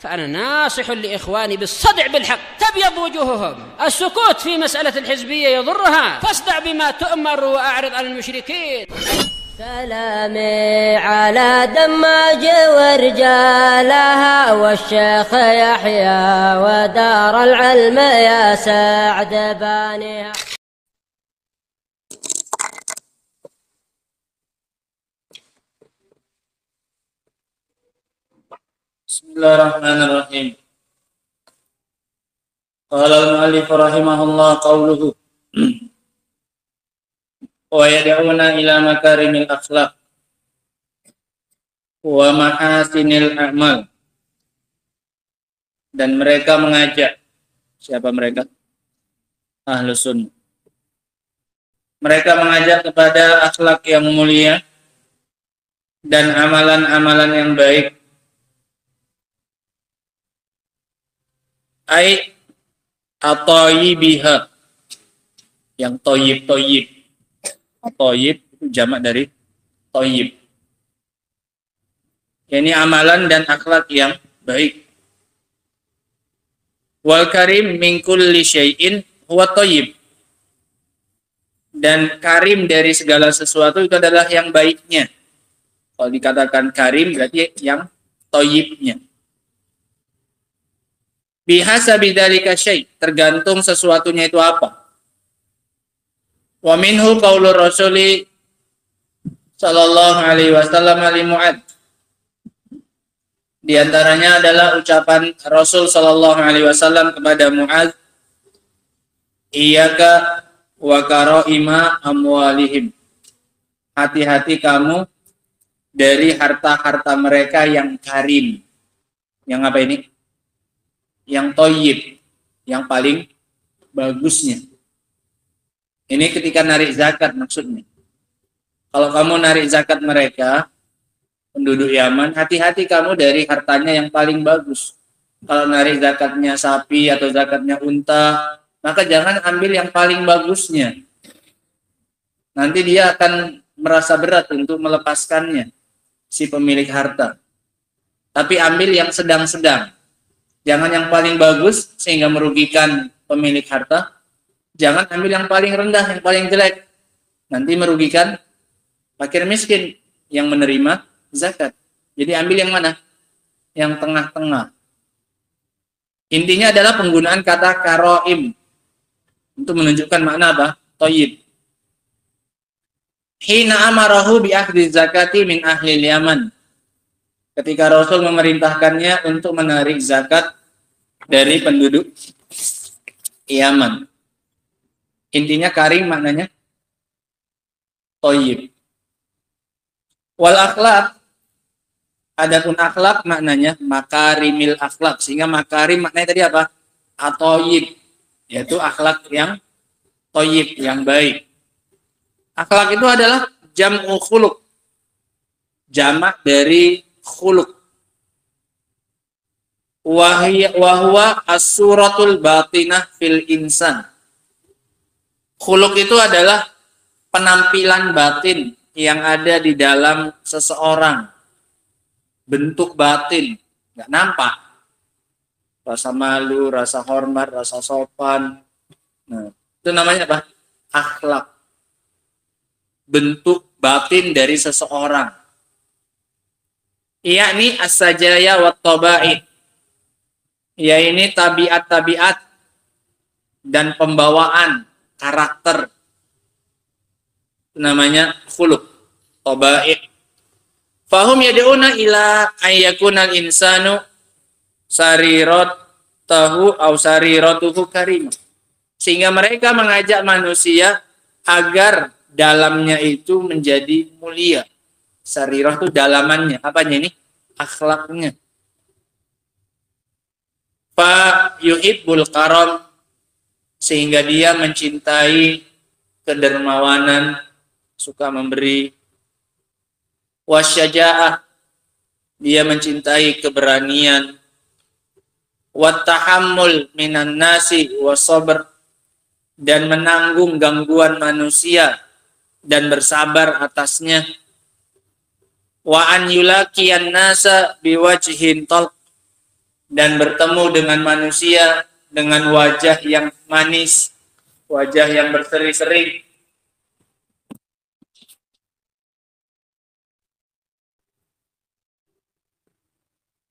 فأنا ناصح لإخواني بالصدع بالحق تبيض وجوههم. السكوت في مسألة الحزبية يضرها، فاصدع بما تؤمر وأعرض عن المشركين. سلامي على دماج ورجالها والشيخ يحيى ودار العلم يا سعد بانيها. Bismillahirrahmanirrahim. Qala al-mu'allif rahimahullah qawluhu wa yad'una ila makarimil akhlaq wa mahasinil a'mal. Dan mereka mengajak. Siapa mereka? Ahlus sunnah. Mereka mengajak kepada akhlak yang mulia dan amalan-amalan yang baik. Ai at-thayyibiha, yang thayyib. Thayyib itu jamak dari thayyib. Ini amalan dan akhlak yang baik. Wal karim min kulli syai'in huwa thayyib. Dan karim dari segala sesuatu itu adalah yang baiknya. Kalau dikatakan karim berarti yang thayyibnya. Bihasabi dzalika syai', tergantung sesuatunya itu apa. Wa minhu qaulur rasuli sallallahu alaihi wasallam li Mu'adz. Di antaranya adalah ucapan Rasul sallallahu alaihi wasallam kepada Mu'adz, iyyaka wa karaima amwalihim. Hati-hati kamu dari harta-harta mereka yang karim. Yang apa ini? Yang thayyib, yang paling bagusnya. Ini ketika narik zakat maksudnya. Kalau kamu narik zakat mereka, penduduk Yaman, hati-hati kamu dari hartanya yang paling bagus. Kalau narik zakatnya sapi atau zakatnya unta, maka jangan ambil yang paling bagusnya. Nanti dia akan merasa berat untuk melepaskannya, si pemilik harta. Tapi ambil yang sedang-sedang. Jangan yang paling bagus sehingga merugikan pemilik harta. Jangan ambil yang paling rendah, yang paling jelek. Nanti merugikan fakir miskin yang menerima zakat. Jadi ambil yang mana? Yang tengah-tengah. Intinya adalah penggunaan kata karaim untuk menunjukkan makna apa? Thayyib. Hina amarahu bi akhdhi zakati min ahli Yaman. Ketika Rasul memerintahkannya untuk menarik zakat dari penduduk Yaman. Intinya karim maknanya thayyib. Wal akhlak, adapun akhlak maknanya makarimil akhlak. Sehingga makarim maknanya tadi apa? At-thayyib, yaitu akhlak yang thayyib, yang baik. Akhlak itu adalah jam'u khuluq, jamak dari khuluq. Wahwa as-suratul batinah fil insan. Khuluq itu adalah penampilan batin yang ada di dalam seseorang. Bentuk batin, nggak nampak. Rasa malu, rasa hormat, rasa sopan. Nah, itu namanya apa? Akhlak. Bentuk batin dari seseorang. Yakni as-sajaya wa tabai. Yaitu tabiat-tabiat dan pembawaan karakter. Namanya khuluq, tabai. Fahum yad'una ila ayyakunal insanu sariratahu aw sariratuhu karimah. Sehingga mereka mengajak manusia agar dalamnya itu menjadi mulia. Sarirah itu dalamannya, apanya ini? Akhlaknya. Fa yuhibbul karam, sehingga dia mencintai kedermawanan, suka memberi. Wasyaja'ah, dia mencintai keberanian. Wattahammul minan nasi wasabr, dan menanggung gangguan manusia dan bersabar atasnya. Wa an yulaqiyan nasa biwajhin talq, dan bertemu dengan manusia dengan wajah yang manis, wajah yang berseri-seri.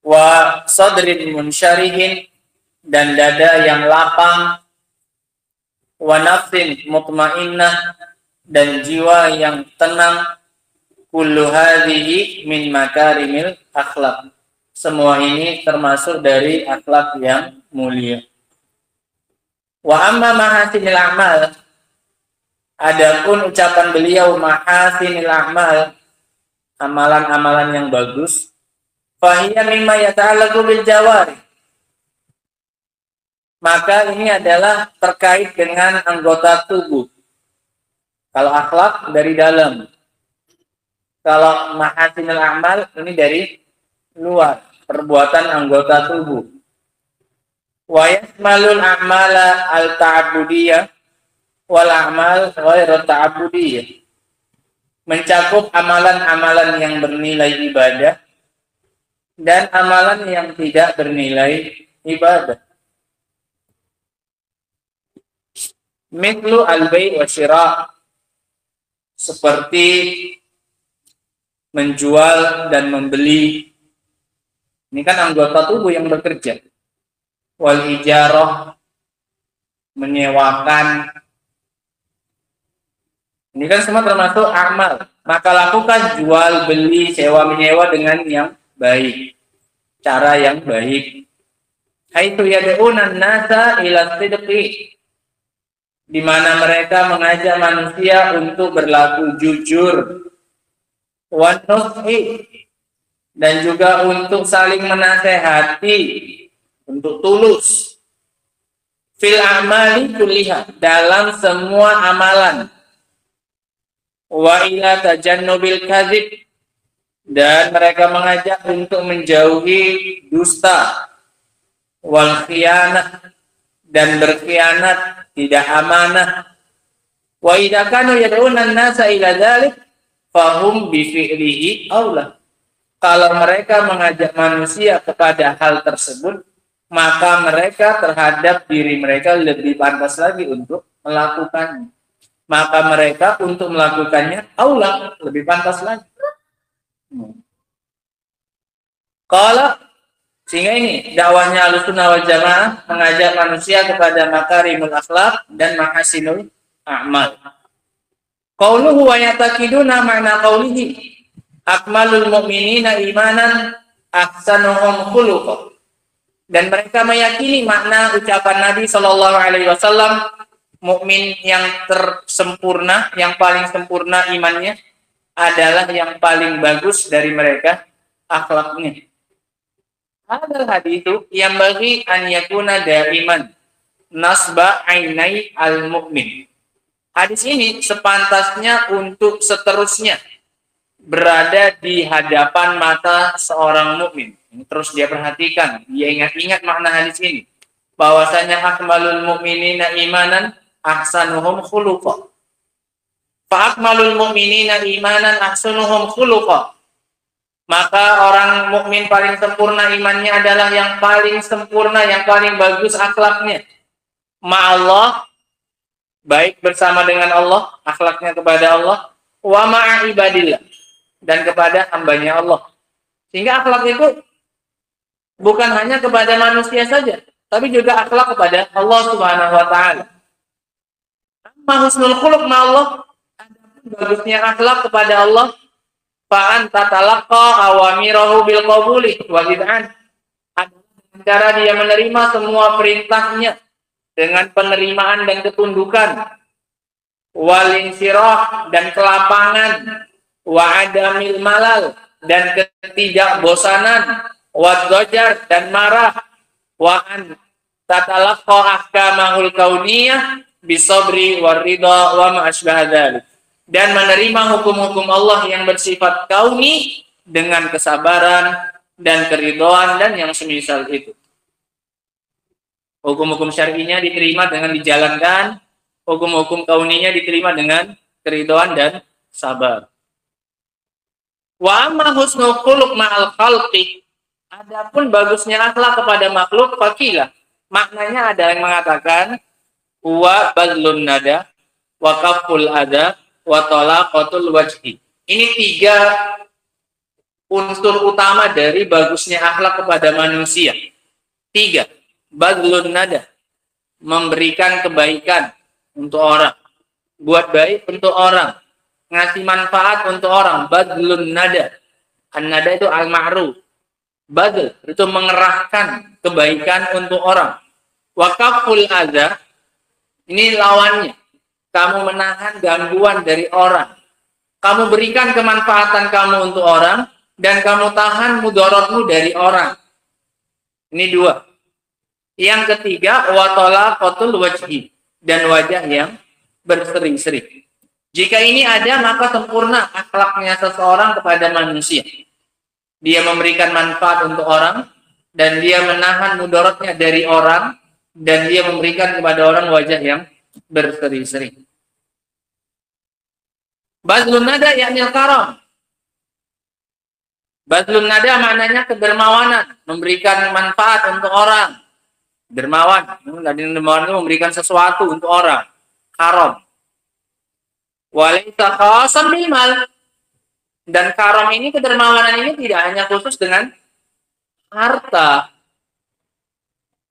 Wa sadrin munsyarihin, dan dada yang lapang. Wa nafsin mutmainnah, dan jiwa yang tenang. Kullu hadhihi min makarimil akhlak. Semua ini termasuk dari akhlak yang mulia. Wa amma mahasinil a'mal, adapun ucapan beliau mahasinil a'mal, amalan-amalan yang bagus, fahiya mimma yata'allaqu bil jawari, maka ini adalah terkait dengan anggota tubuh. Kalau akhlak dari dalam, kalau mahasinil a'mal ini dari luar, perbuatan anggota tubuh. Wa yasmalul a'mala al-ta'abudiyah wal a'mal ghairu ta'abudiyah, mencakup amalan-amalan yang bernilai ibadah dan amalan yang tidak bernilai ibadah. Mithlu al-bai' wa syira', seperti menjual dan membeli. Ini kan anggota tubuh yang bekerja. Wal ijarah, menyewakan. Ini kan semua termasuk amal. Maka lakukan jual, beli, sewa, menyewa dengan yang baik. Cara yang baik. Haitsu yad'una an-nasa ila sidqi, di mana mereka mengajak manusia untuk berlaku jujur, wa nushi, dan juga untuk saling menasehati, untuk tulus, fil a'mali kulliha, dalam semua amalan, wa ila tajannubil kadzib, dan mereka mengajak untuk menjauhi dusta, wal khianah, dan berkhianat, tidak amanah. Wa idza kanu yad'una an-nasa ila dzalik fahum bi fi'lihi aula. Kalau mereka mengajak manusia kepada hal tersebut, maka mereka terhadap diri mereka lebih pantas lagi untuk melakukannya. Maka mereka untuk melakukannya aula, lebih pantas lagi. Kalau sehingga ini dakwahnya Ahlussunnah wal Jamaah, mengajak manusia kepada makarimul akhlak dan mahasinul a'mal. Qauluhu wa yataqiduna ma'na qaulihi akmalul mu'minina imanan ahsanuhum khuluqan. Dan mereka meyakini makna ucapan Nabi sallallahu alaihi wasallam, mukmin yang tersempurna, yang paling sempurna imannya adalah yang paling bagus dari mereka akhlaknya. Hadal hadithu yang bagi an yakuna daiman nasba ainai al-mu'min. Hadis ini sepantasnya untuk seterusnya berada di hadapan mata seorang mukmin. Terus dia perhatikan, dia ingat-ingat makna hadis ini. Bahwasanya akmalul mu'minina imanan ahsanuhum khuluqa. Fa akmalul mu'minina imanan ahsanuhum khuluqa. Maka orang mukmin paling sempurna imannya adalah yang paling sempurna, yang paling bagus akhlaknya. Ma'allah, baik bersama dengan Allah, akhlaknya kepada Allah, wa ma'a ibadillah, dan kepada hambanya Allah. Sehingga akhlak itu bukan hanya kepada manusia saja, tapi juga akhlak kepada Allah Subhanahu wa taala. Amma husnul khuluq ma'allah, bagusnya akhlak kepada Allah, fa'an tatalaqqa awamirahu bil qabuli wa bid'an. Cara dia menerima semua perintahnya dengan penerimaan dan ketundukan, wal insirah, dan kelapangan, wa adamil malal, dan ketidakbosanan, wa dhajar, dan marah, wa an tatalaqqa ahkamahul kauniyah bisabri war ridha wa ma asbaha dzalik. Dan menerima hukum-hukum Allah yang bersifat kauni dengan kesabaran dan keridhaan dan yang semisal itu. Hukum-hukum syar'inya diterima dengan dijalankan, hukum-hukum kauninya diterima dengan keridhaan dan sabar. Wa amma husnul khuluq ma'al khalqi, Adapun bagusnya akhlak kepada makhluk, fakilah. Maknanya ada yang mengatakan huwa bazlun nada wa kaful ada wa talaqatul wajhi. Ini 3 unsur utama dari bagusnya akhlak kepada manusia. 3. Bazlun nada, memberikan kebaikan untuk orang, buat baik untuk orang, ngasih manfaat untuk orang. Bazlun nada. An-nada itu al-ma'ruf. Badl itu mengerahkan kebaikan untuk orang. Wakaful adza, ini lawannya. Kamu menahan gangguan dari orang. Kamu berikan kemanfaatan kamu untuk orang, dan kamu tahan mudaratmu dari orang. Ini 2. Yang ketiga, watalaqatul wajhi, dan wajah yang berseri-seri. Jika ini ada, maka sempurna akhlaknya seseorang kepada manusia. Dia memberikan manfaat untuk orang, dan dia menahan mudaratnya dari orang, dan dia memberikan kepada orang wajah yang berseri-seri. Bazlun nada yakni karam. Bazlun nada maknanya kedermawanan, memberikan manfaat untuk orang. Dermawan, dermawan itu memberikan sesuatu untuk orang. Karam. Walaysa khasan bil mal. Dan karam ini, kedermawanan ini tidak hanya khusus dengan harta.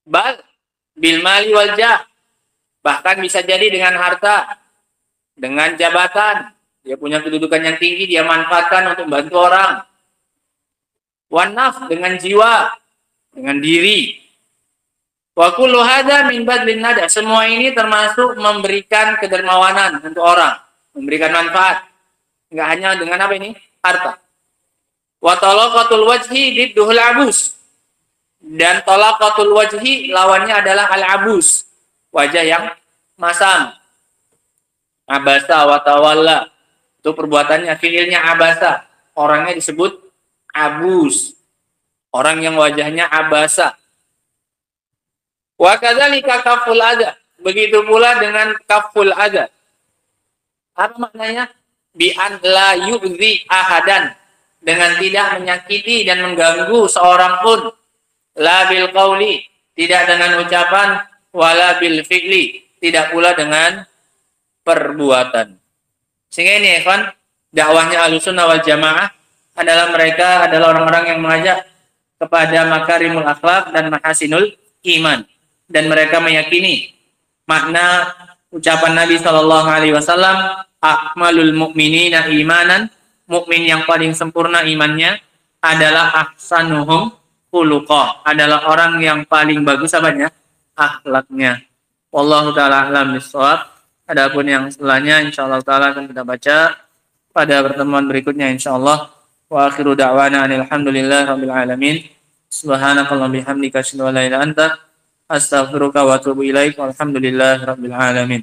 Bal bil mali wal jah. Bahkan bisa jadi dengan harta, dengan jabatan. Dia punya kedudukan yang tinggi, dia manfaatkan untuk membantu orang. Wan nafs, dengan jiwa, dengan diri. Wa kullu hadza min badlin nada. Semua ini termasuk memberikan kedermawanan untuk orang, memberikan manfaat. Enggak hanya dengan apa ini? Harta. Wa talaqatul wajhi didduhul abus. Dan talaqatul wajhi lawannya adalah al-abus. Wajah yang masam. Abasa wa tawalla. Itu perbuatannya, fiilnya abasa. Orangnya disebut abus. Orang yang wajahnya abasa. Wa kadzalika kaful adza. Begitu pula dengan kaful adza. Apa maknanya? Bi an la yu'zi ahadan, dengan tidak menyakiti dan mengganggu seorang pun. La bil qauli, tidak dengan ucapan, wala bil fi'li, tidak pula dengan perbuatan. Sehingga ini ikhwan, dakwahnya Ahlussunnah wal Jamaah adalah mereka adalah orang-orang yang mengajak kepada makarimul akhlak dan mahasinul iman, dan mereka meyakini makna ucapan Nabi SAW, akmalul mu'minina imanan, mukmin yang paling sempurna imannya adalah ahsanuhum khuluqa, adalah orang yang paling bagus apanya? Akhlaknya. Wallahu taala a'lam bissawab. Adapun yang setelahnya insyaallah taala akan kita baca pada pertemuan berikutnya insyaallah. Wa akhiru da'wana alhamdulillahi rabbil alamin. Subhanakallahumma bihamdika asyhadu an la ilaha illa anta astaghfiruka wa atubu ilaik. Walhamdulillahi rabbil alamin.